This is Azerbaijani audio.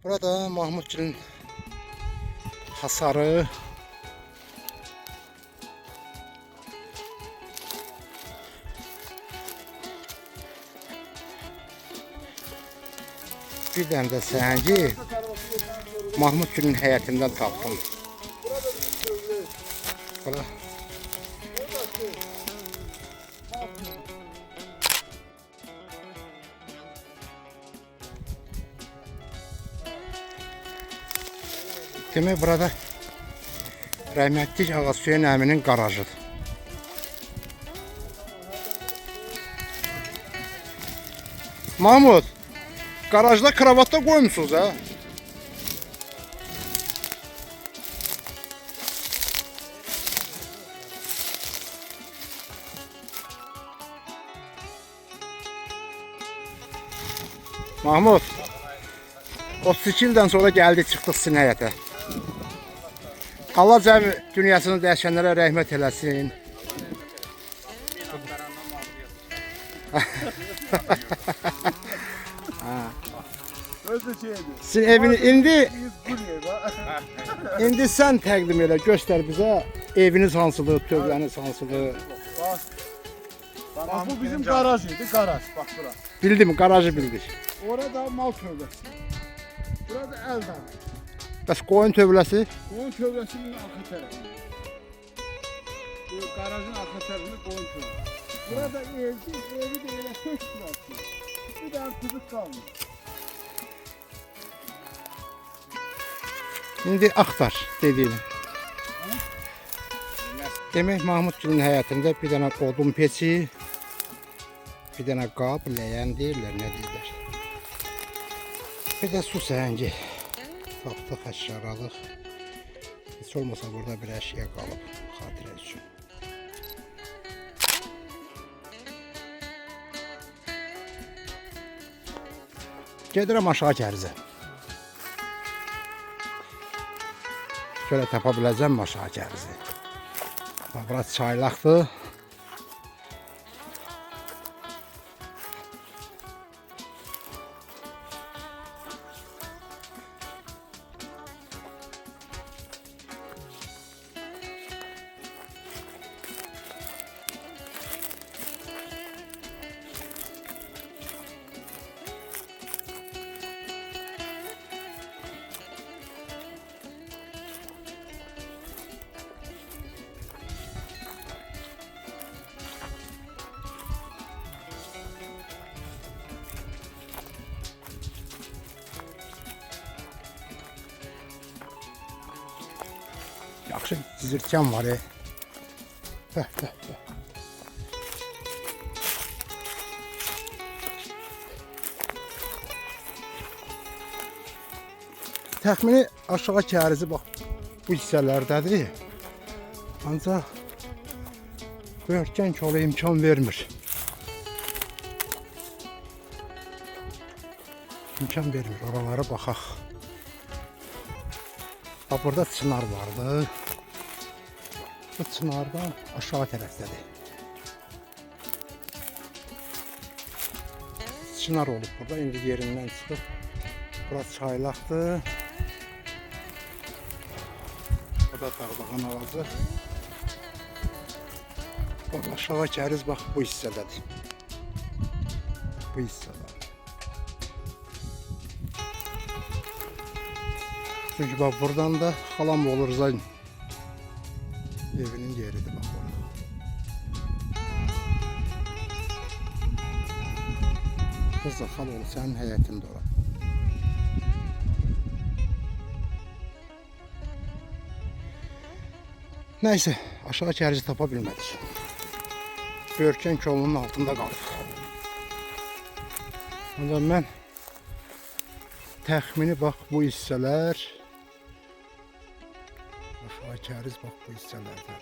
Burada Mahmudgilin hasarı. Bir dənə də səhəngi Mahmudgilin həyətindən tapdım. Bura. Demək burada rəhmətlik Ağa Hüseyn əminin qarajıdır. Mahmud, garajda kravatda qoymuşsunuz ha? Mahmud, 32 ildən sonra gəldik, çıxdıq sizin həyətə. Allah cəmi dünyasını dəyişənlərə rəhmət eləsin. Sizin evini indi sən təqdim elə, göstər bizə eviniz hansıdır, tövləniz hansıdır. Bak bu bizim garaj idi, garaj. Bak bura. Bildim, garajı bildik. Orada mal tövləsi. Burada eldan. Bəs qoyun tövləsi? Qoyun tövləsinin arxa tərəfi. Bu garajın arxa tərəfində qoyun tövləsi. Burada evi də elə heç burası. Bir dənə kuzuq qalmır. İndi axtar dediyim. Demək Mahmudgilin həyətində bir dənə odun peçi, bir dənə qab, ləyən deyirlər, nə deyirlər. Bir də su səhəngi. Tapdıq, əşyaralıq. Heç olmasa burada bir əşya qalıb, xatirə üçün. Gedirəm aşağı kərzə. Şöyle tapa biləcəm aşağı kərzə. Burası çaylaqdır. Yaxşı cizirkən var. Təxmini aşağı kərizi bax bu hissələrdədir. Ancaq böhürkən kolu imkan vermir. İmkan vermir. Oralara baxaq. Burada çınar vardı. Bu çınardan aşağı tərəfdədir. Çınar olub burada. İndi yerindən çıxıb. Burası çaylaqdır. Burada dağdağın ağacı. Bak aşağı kəriz bax bu hissədədir. Bu hissədə. Çünkü bak buradan da halam olur zaten. Evinin yeridir bak orada. Kızı hal olur senin həyətində ora. Neyse aşağı kərizi tapa bilmədik. Börkən kolunun altında qalıb. Ancaq mən təxmini bax bu hissələr aşağı kəriz bax bu hissələrdən.